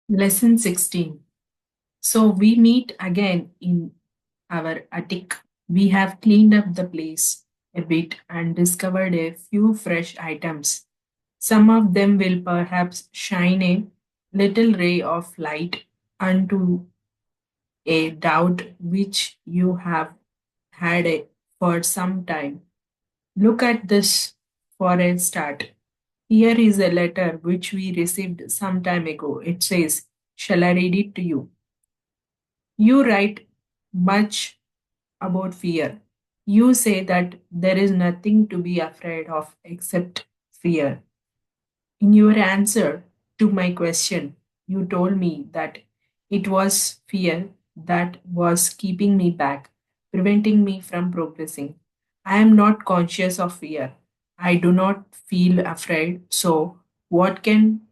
Lesson 16. So we meet again in our attic. We have cleaned up the place a bit and discovered a few fresh items. Some of them will perhaps shine a little ray of light onto a doubt which you have for some time. Look at this for a start. Here is a letter which we received some time ago. It says, "Shall I read it to you?" You write much about fear. You say that there is nothing to be afraid of except fear. In your answer to my question, you told me that it was fear that was keeping me back, preventing me from progressing. I am not conscious of fear. I do not feel afraid. So, what can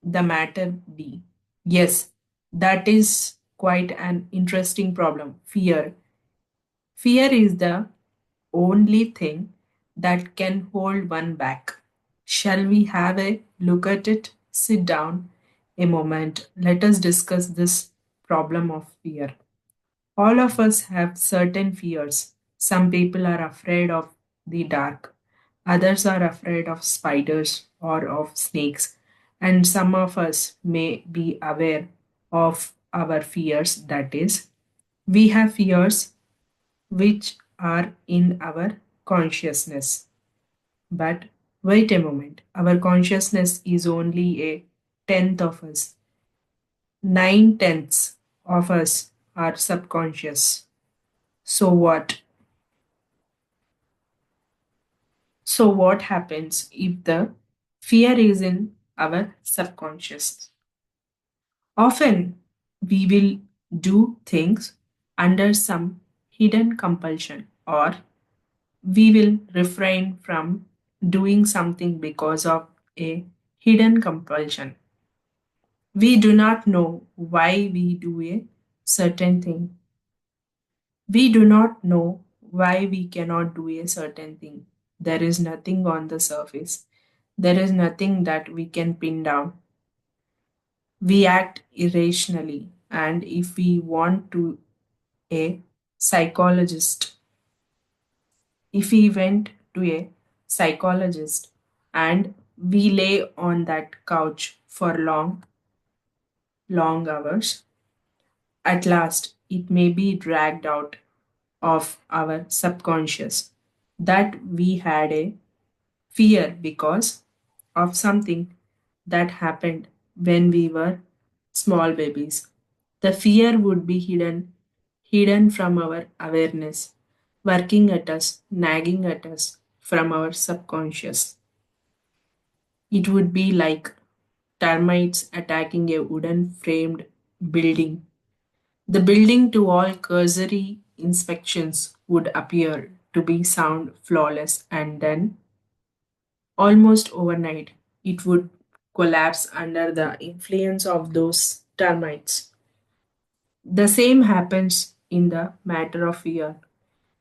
the matter be? Yes, that is quite an interesting problem. Fear. Fear is the only thing that can hold one back. Shall we have a look at it? Sit down a moment. Let us discuss this problem of fear. All of us have certain fears. Some people are afraid of the dark, others are afraid of spiders or of snakes, and some of us may be aware of our fears. That is, we have fears which are in our consciousness. But wait a moment, our consciousness is only a tenth of us. Nine tenths of us are subconscious. So what? So what happens if the fear is in our subconscious? Often we will do things under some hidden compulsion, or we will refrain from doing something because of a hidden compulsion. We do not know why we do a certain thing. We do not know why we cannot do a certain thing. There is nothing on the surface. There is nothing that we can pin down. We act irrationally, and if we want to a psychologist, if we went to a psychologist and we lay on that couch for long hours, at last it may be dragged out of our subconscious that we had a fear because of something that happened when we were small babies. The fear would be hidden from our awareness, working at us, nagging at us from our subconscious. It would be like termites attacking a wooden framed building. The building, to all cursory inspections, would appear to be sound, flawless, and then, almost overnight, it would collapse under the influence of those termites. The same happens in the matter of fear.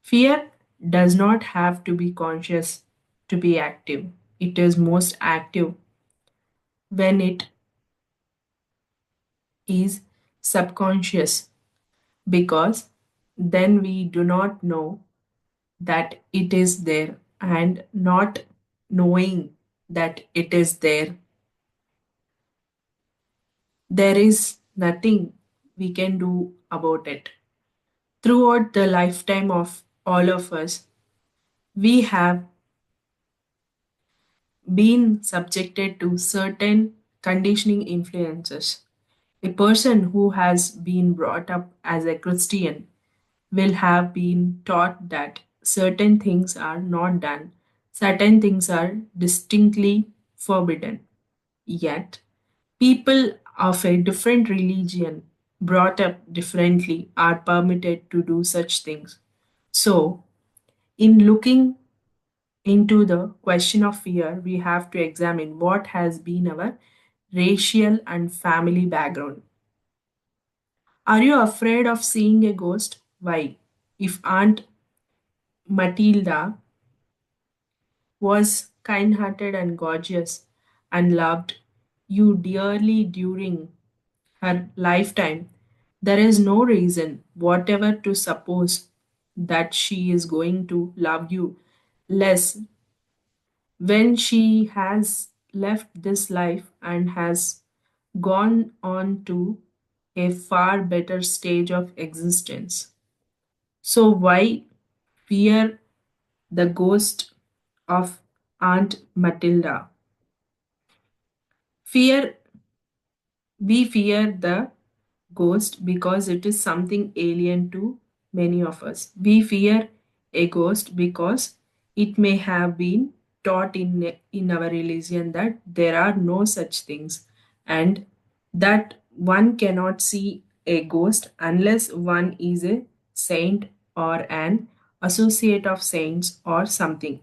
Fear does not have to be conscious to be active. It is most active when it is subconscious because then we do not know that it is there, and not knowing that it is there, there is nothing we can do about it. Throughout the lifetime of all of us, we have been subjected to certain conditioning influences. A person who has been brought up as a Christian will have been taught that certain things are not done, certain things are distinctly forbidden. Yet, people of a different religion, brought up differently, are permitted to do such things. So, in looking into the question of fear, we have to examine what has been our racial and family background. Are you afraid of seeing a ghost? Why? If Aunt Matilda was kind hearted and gorgeous and loved you dearly during her lifetime, there is no reason whatever to suppose that she is going to love you less when she has left this life and has gone on to a far better stage of existence. So, why fear the ghost of Aunt Matilda? Fear, we fear the ghost because it is something alien to many of us. We fear a ghost because it may have been taught in our religion that there are no such things and that one cannot see a ghost unless one is a saint or an associate of saints or something.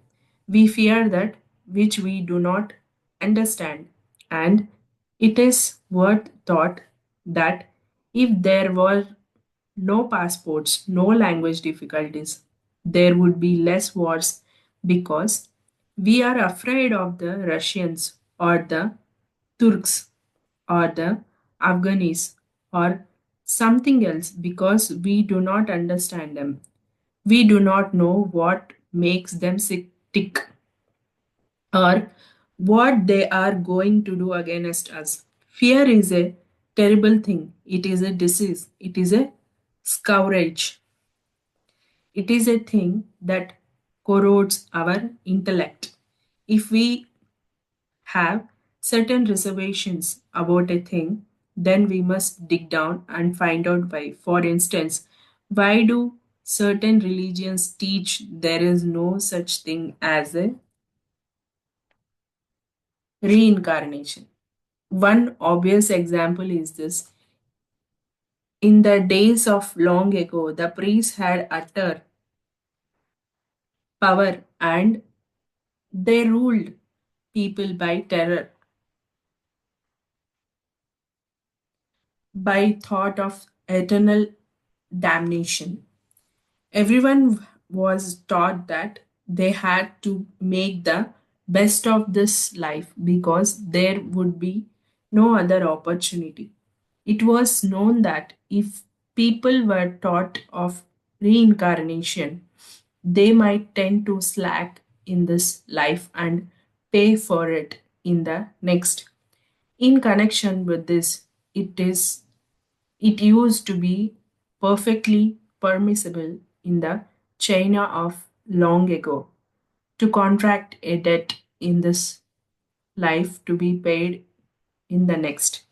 We fear that which we do not understand, and it is worth thought that if there were no passports, no language difficulties, there would be less wars because we are afraid of the Russians or the Turks or the Afghanis or something else because we do not understand them. We do not know what makes them tick or what they are going to do against us. Fear is a terrible thing. It is a disease. It is a scourge. It is a thing that corrodes our intellect. If we have certain reservations about a thing, then we must dig down and find out why. For instance, why do certain religions teach there is no such thing as a reincarnation? One obvious example is this. In the days of long ago, the priests had utter power and they ruled people by terror, by thought of eternal damnation. Everyone was taught that they had to make the best of this life because there would be no other opportunity. It was known that if people were taught of reincarnation, they might tend to slack in this life and pay for it in the next. In connection with this, it used to be perfectly permissible in the China of long ago to contract a debt in this life to be paid in the next.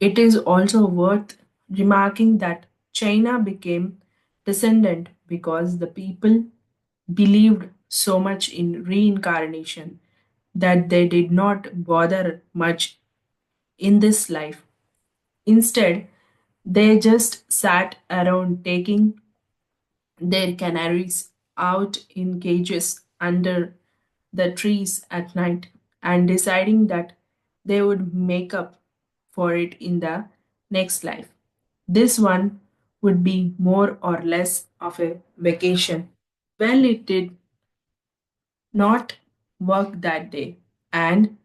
It is also worth remarking that China became descendant because the people believed so much in reincarnation that they did not bother much in this life. Instead, they just sat around taking their canaries out in cages under the trees at night and deciding that they would make up for it in the next life. This one would be more or less of a vacation. Well, it did not work that day, and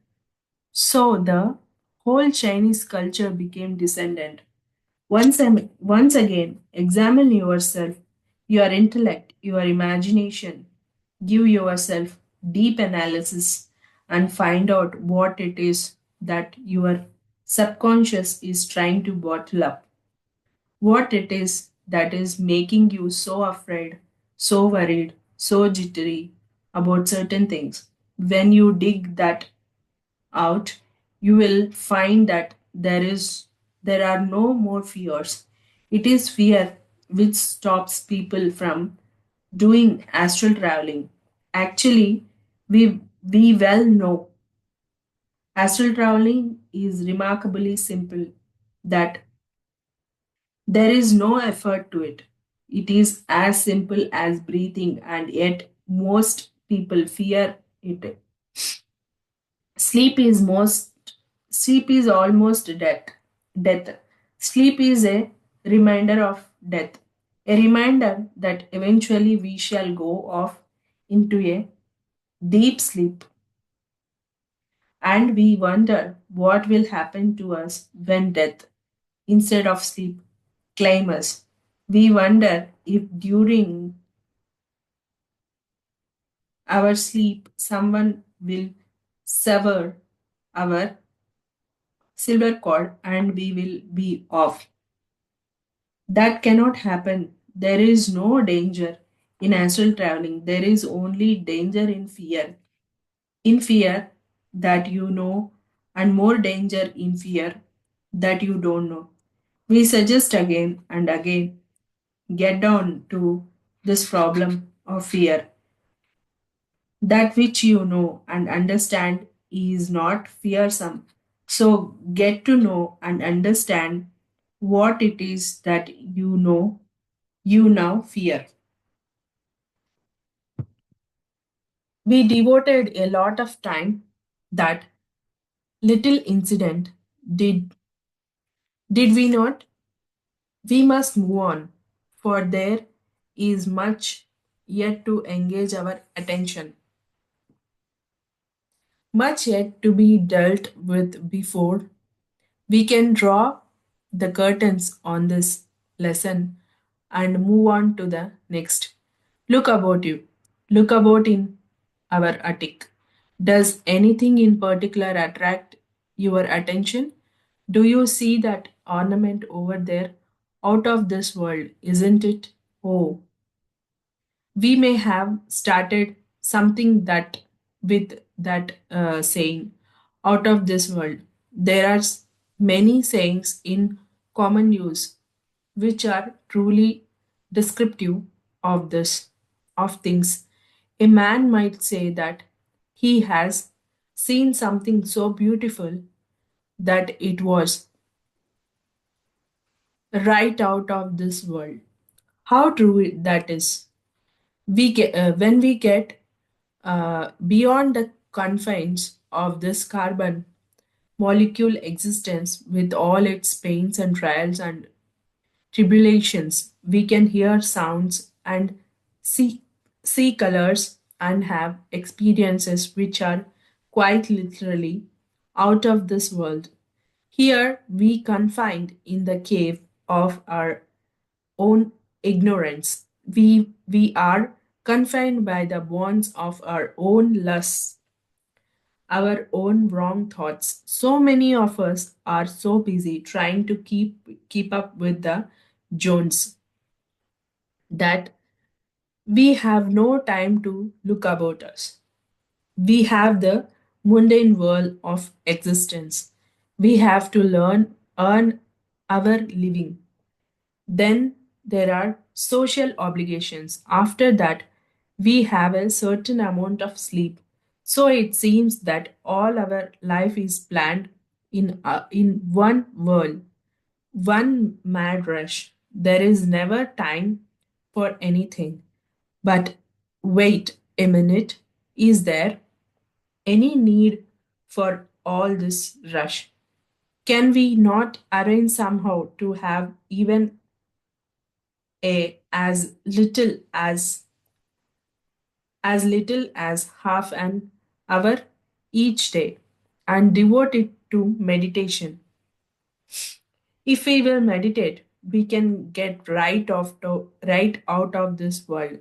so the whole Chinese culture became descendant. Once again, examine yourself, your intellect, your imagination. Give yourself deep analysis and find out what it is that your subconscious is trying to bottle up. What it is that is making you so afraid, so worried, so jittery about certain things. When you dig that out, you will find that there are no more fears. It is fear which stops people from doing astral traveling. Actually, we well know astral traveling is remarkably simple, that there is no effort to it. It is as simple as breathing, and yet most people fear it. Sleep is most Sleep is almost death. Death. Sleep is a reminder of death. A reminder that eventually we shall go off into a deep sleep, and we wonder what will happen to us when death instead of sleep claim us. We wonder if during our sleep someone will sever our silver cord and we will be off. That cannot happen. There is no danger in astral traveling. There is only danger in fear. In fear that you know, and more danger in fear that you don't know. We suggest again and again get down to this problem of fear. That which you know and understand is not fearsome. So get to know and understand what it is that you know you now fear. We devoted a lot of time that little incident. Did we not? We must move on, for there is much yet to engage our attention, much yet to be dealt with before we can draw the curtains on this lesson and move on to the next. Look about you. Look about in our attic. Does anything in particular attract your attention? Do you see that ornament over there? Out of this world, isn't it? Oh, we may have started something that with that saying out of this world. There are many sayings in common use which are truly descriptive of this of things. A man might say that he has seen something so beautiful that it was right out of this world. How true that is. When we get beyond the confines of this carbon molecule existence with all its pains and trials and tribulations, we can hear sounds and see, see colors and have experiences which are quite literally out of this world. Here we confined in the cave of our own ignorance. We are confined by the bonds of our own lusts, our own wrong thoughts. So many of us are so busy trying to keep up with the Jones that we have no time to look about us. We have the mundane world of existence. We have to earn our living. Then there are social obligations. After that, we have a certain amount of sleep. So it seems that all our life is planned in one world, one mad rush. There is never time for anything. But wait a minute, is there any need for all this rush? Can we not arrange somehow to have even a as little as half an hour each day and devote it to meditation? If we will meditate, we can get right out of this world.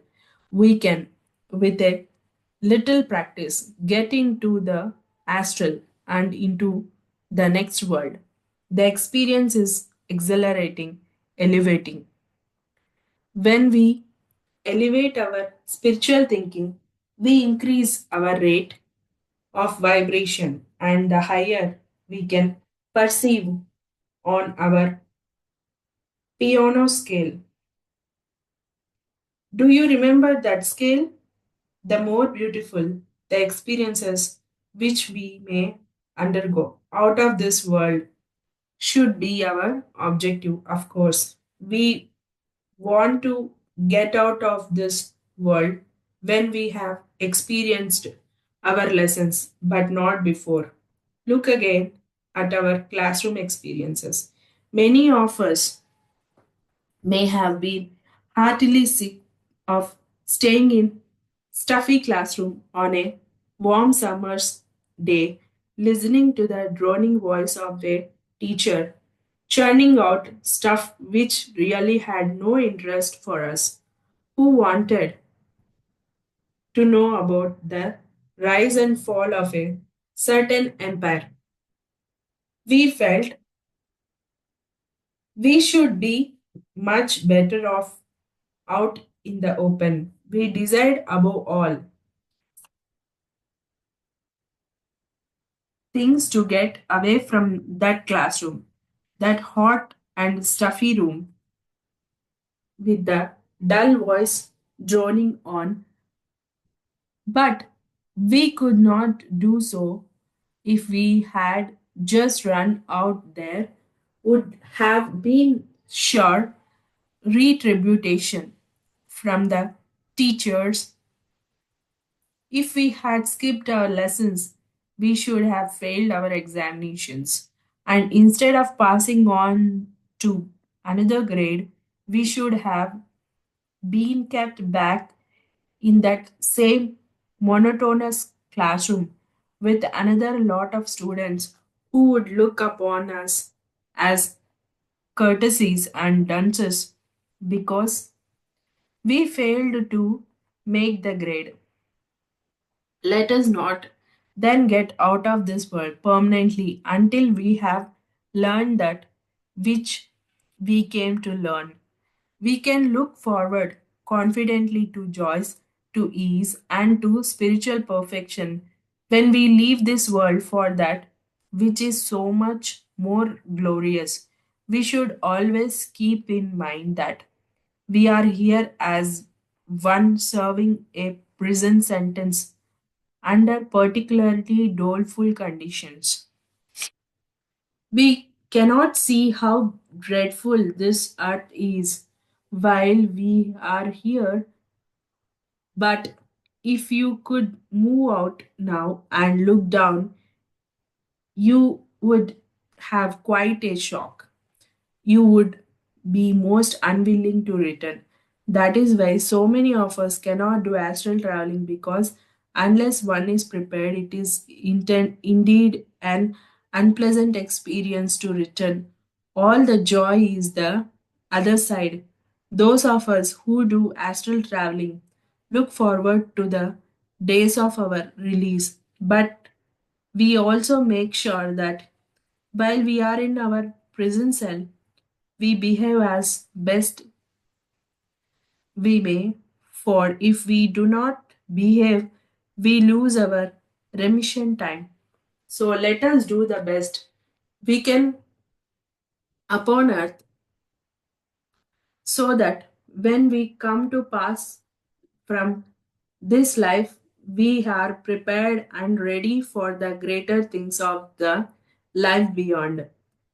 We can, with a little practice, get into the astral and into the next world. The experience is exhilarating, elevating. When we elevate our spiritual thinking, we increase our rate of vibration, and the higher we can perceive on our piano scale. Do you remember that scale? The more beautiful the experiences which we may undergo out of this world should be our objective, of course. We want to get out of this world when we have experienced our lessons, but not before. Look again at our classroom experiences. Many of us may have been heartily sick of staying in stuffy classroom on a warm summer's day, listening to the droning voice of a teacher churning out stuff which really had no interest for us, who wanted to know about the rise and fall of a certain empire. We felt we should be much better off out in the open. We desired above all things to get away from that classroom, that hot and stuffy room with the dull voice droning on. But we could not do so if we had just run out there, would have been sure retribution from the teachers. If we had skipped our lessons, we should have failed our examinations. And instead of passing on to another grade, we should have been kept back in that same monotonous classroom with another lot of students who would look upon us as courtesies and dunces because we failed to make the grade. Let us not then get out of this world permanently until we have learned that which we came to learn. We can look forward confidently to joys, to ease, and to spiritual perfection when we leave this world for that which is so much more glorious. We should always keep in mind that we are here as one serving a prison sentence under particularly doleful conditions. We cannot see how dreadful this earth is while we are here, but if you could move out now and look down, you would have quite a shock. You would be most unwilling to return. That is why so many of us cannot do astral traveling because unless one is prepared, it is indeed an unpleasant experience to return. All the joy is the other side. Those of us who do astral traveling look forward to the days of our release, but we also make sure that while we are in our prison cell, we behave as best we may, for if we do not behave, we lose our remission time. So let us do the best we can upon earth so that when we come to pass from this life, we are prepared and ready for the greater things of the life beyond.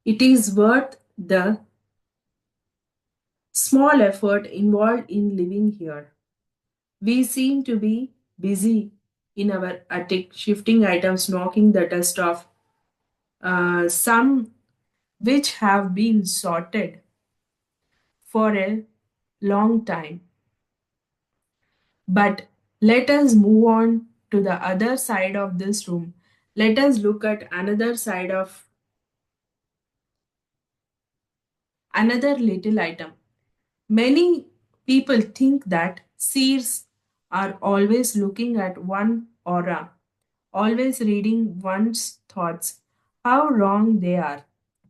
It is worth the small effort involved in living here. We seem to be busy in our attic, shifting items, knocking the dust off, some which have been sorted for a long time. But let us move on to the other side of this room. Let us look at another side of another little item. Many people think that seers are always looking at one aura, always reading one's thoughts. How wrong they are.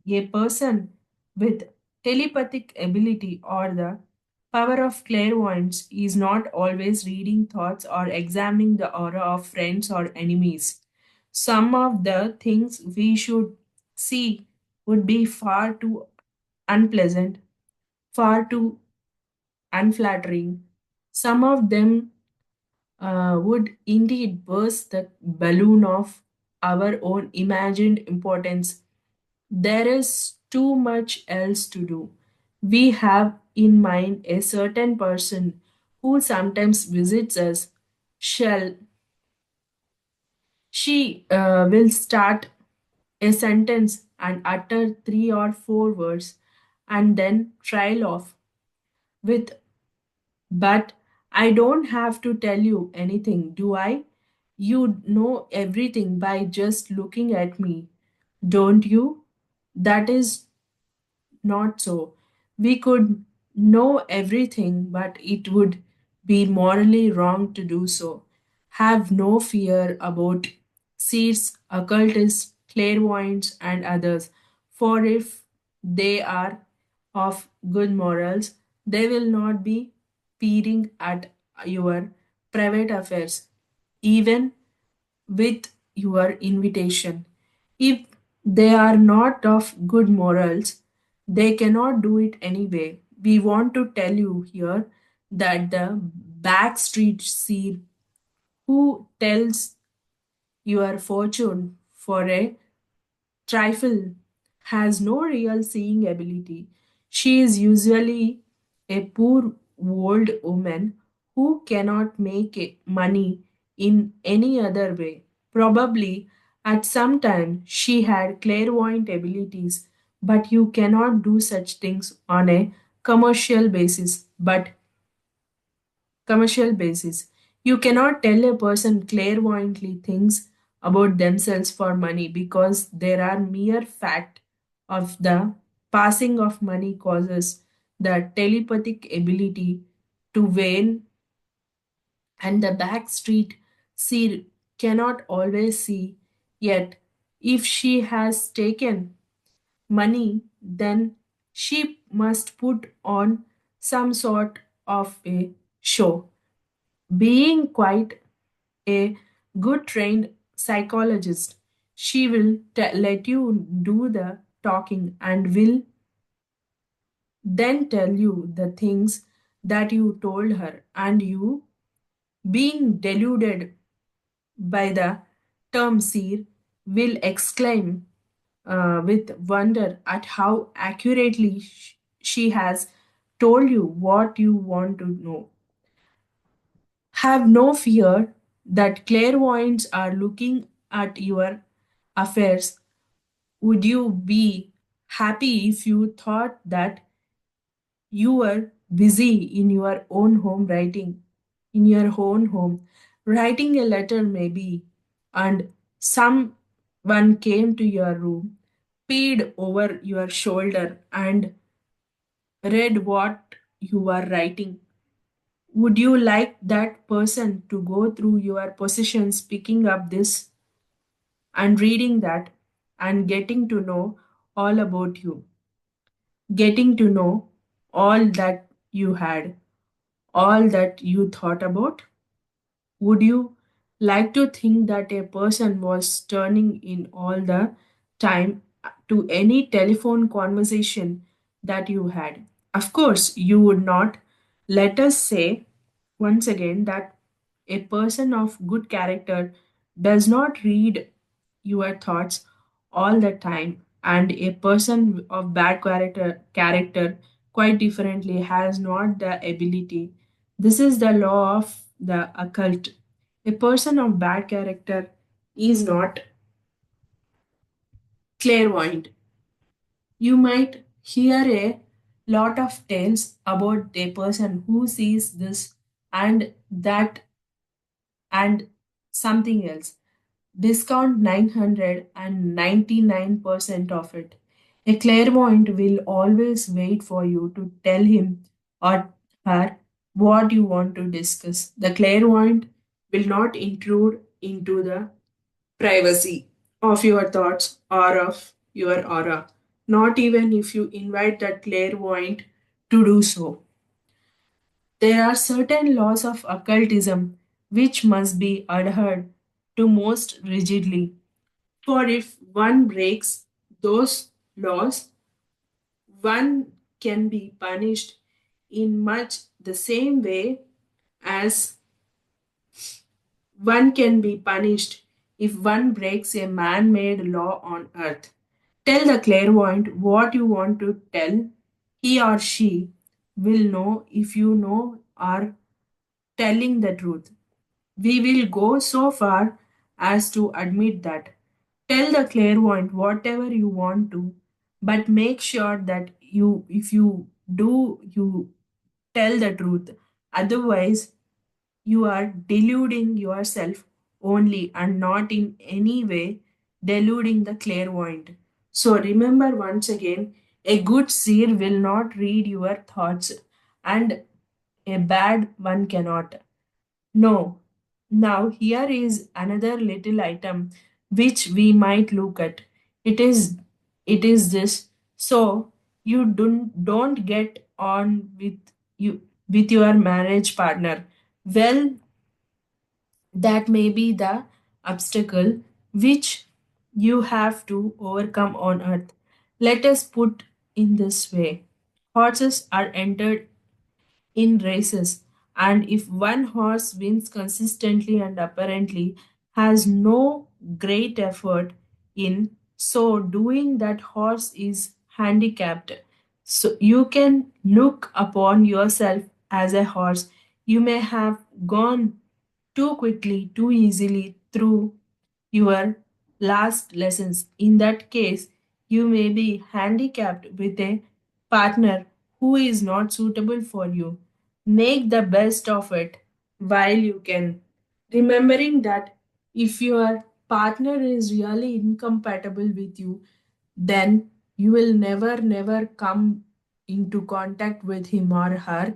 A person with telepathic ability or the power of clairvoyance is not always reading thoughts or examining the aura of friends or enemies. Some of the things we should see would be far too unpleasant, far too unflattering. Some of them would indeed burst the balloon of our own imagined importance. There is too much else to do. We have in mind a certain person who sometimes visits us. Shall she will start a sentence and utter 3 or 4 words and then trail off with, but I don't have to tell you anything, do I? You know everything by just looking at me, don't you? That is not so. We could know everything, but it would be morally wrong to do so. Have no fear about seers, occultists, clairvoyants, and others, for if they are of good morals, they will not be peering at your private affairs, even with your invitation. If they are not of good morals, they cannot do it anyway. We want to tell you here that the backstreet seer who tells your fortune for a trifle has no real seeing ability. She is usually a poor old woman who cannot make money in any other way. Probably at some time she had clairvoyant abilities, but you cannot do such things on a commercial basis. But commercial basis. You cannot tell a person clairvoyantly things about themselves for money because there are mere fact of the passing of money causes the telepathic ability to wane, and the back street seer cannot always see, yet if she has taken money, then she must put on some sort of a show. Being quite a good trained psychologist, she will let you do the talking and will then tell you the things that you told her, and you, being deluded by the term seer, will exclaim with wonder at how accurately she has told you what you want to know. Have no fear that clairvoyants are looking at your affairs. Would you be happy if you thought that you were busy in your own home writing, in your own home, writing a letter maybe, and someone came to your room, peered over your shoulder, and read what you were writing? Would you like that person to go through your possessions, picking up this and reading that and getting to know all about you, getting to know all that you had, all that you thought about? Would you like to think that a person was turning in all the time to any telephone conversation that you had? Of course, you would not. Let us say once again that a person of good character does not read your thoughts all the time, and a person of bad character quite differently has not the ability. This is the law of the occult. A person of bad character is not clairvoyant. You might hear a lot of tales about a person who sees this and that and something else. Discount 999% of it. A clairvoyant will always wait for you to tell him or her what you want to discuss. The clairvoyant will not intrude into the privacy of your thoughts or of your aura, not even if you invite that clairvoyant to do so. There are certain laws of occultism which must be adhered to most rigidly, for if one breaks those laws, one can be punished in much the same way as one can be punished if one breaks a man made law on earth. Tell the clairvoyant what you want to tell. He or she will know if you know are telling the truth. We will go so far as to admit that. Tell the clairvoyant whatever you want to, but make sure that if you do, you tell the truth. Otherwise, you are deluding yourself only and not in any way deluding the clairvoyant. So remember once again, A good seer will not read your thoughts, and a bad one cannot. No. Now, here is another little item which we might look at. It is this. So you don't get on you with your marriage partner. Well, that may be the obstacle which you have to overcome on earth. Let us put in this way. Horses are entered in races, and if one horse wins consistently and apparently has no great effort in so doing, that horse is handicapped. So you can look upon yourself as a horse. You may have gone too quickly, too easily through your last lessons. In that case, you may be handicapped with a partner who is not suitable for you. Make the best of it while you can, remembering that if your partner is really incompatible with you, then you will never come into contact with him or her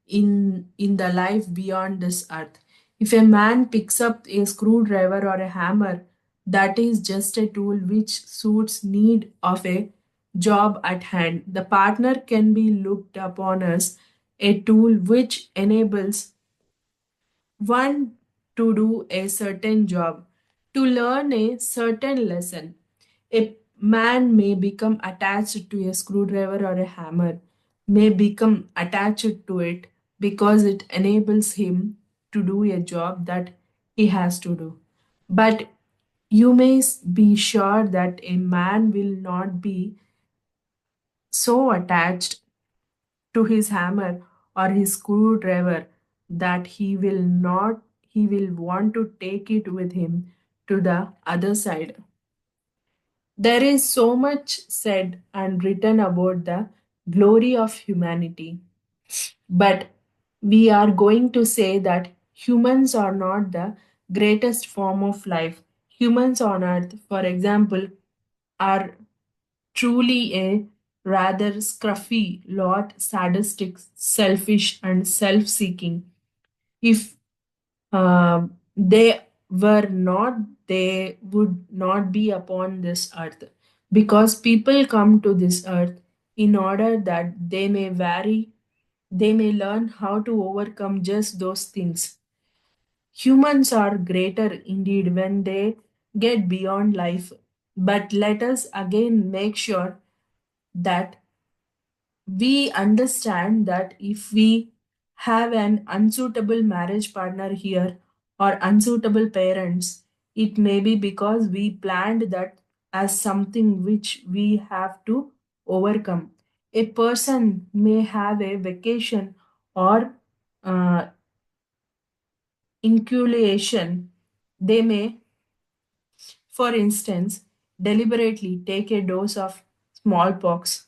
in the life beyond this earth. If a man picks up a screwdriver or a hammer, that is just a tool which suits need of a job at hand. The partner can be looked upon as a tool which enables one to do a certain job, to learn a certain lesson. A man may become attached to a screwdriver or a hammer, may become attached to it because it enables him to do a job that he has to do. But you may be sure that a man will not be so attached to his hammer or his screwdriver that he will want to take it with him to the other side. There is so much said and written about the glory of humanity, but we are going to say that humans are not the greatest form of life. Humans on earth, for example, are truly a rather scruffy lot, sadistic, selfish, and self seeking. If they were not, they would not be upon this earth, because people come to this earth in order that they may vary, they may learn how to overcome just those things. Humans are greater indeed when they get beyond life, but let us again make sure that we understand that if we have an unsuitable marriage partner here or unsuitable parents, it may be because we planned that as something which we have to overcome. A person may have a vacation or uh, inculation. They may, for instance, deliberately take a dose of smallpox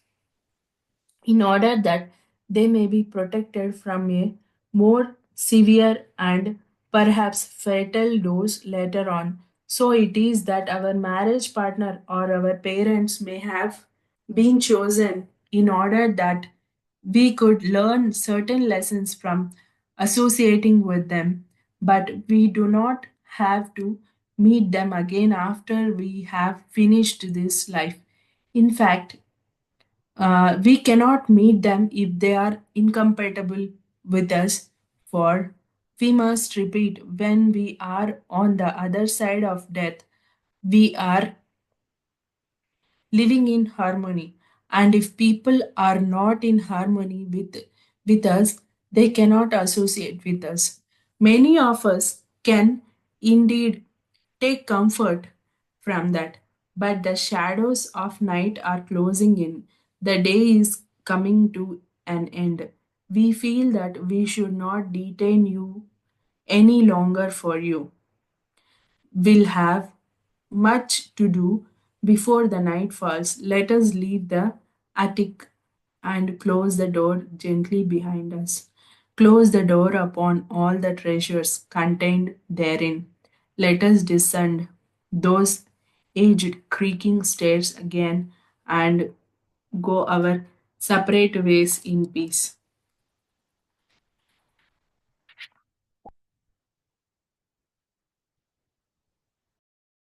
in order that they may be protected from a more severe and perhaps fatal dose later on. So it is that our marriage partner or our parents may have been chosen in order that we could learn certain lessons from associating with them, but we do not have to meet them again after we have finished this life. In fact, we cannot meet them if they are incompatible with us, for we must repeat, when we are on the other side of death, we are living in harmony. And if people are not in harmony with us, they cannot associate with us. Many of us can indeed take comfort from that, but the shadows of night are closing in. The day is coming to an end. We feel that we should not detain you any longer, for you will have much to do before the night falls. Let us leave the attic and close the door gently behind us. Close the door upon all the treasures contained therein. Let us descend those aged creaking stairs again and go our separate ways in peace.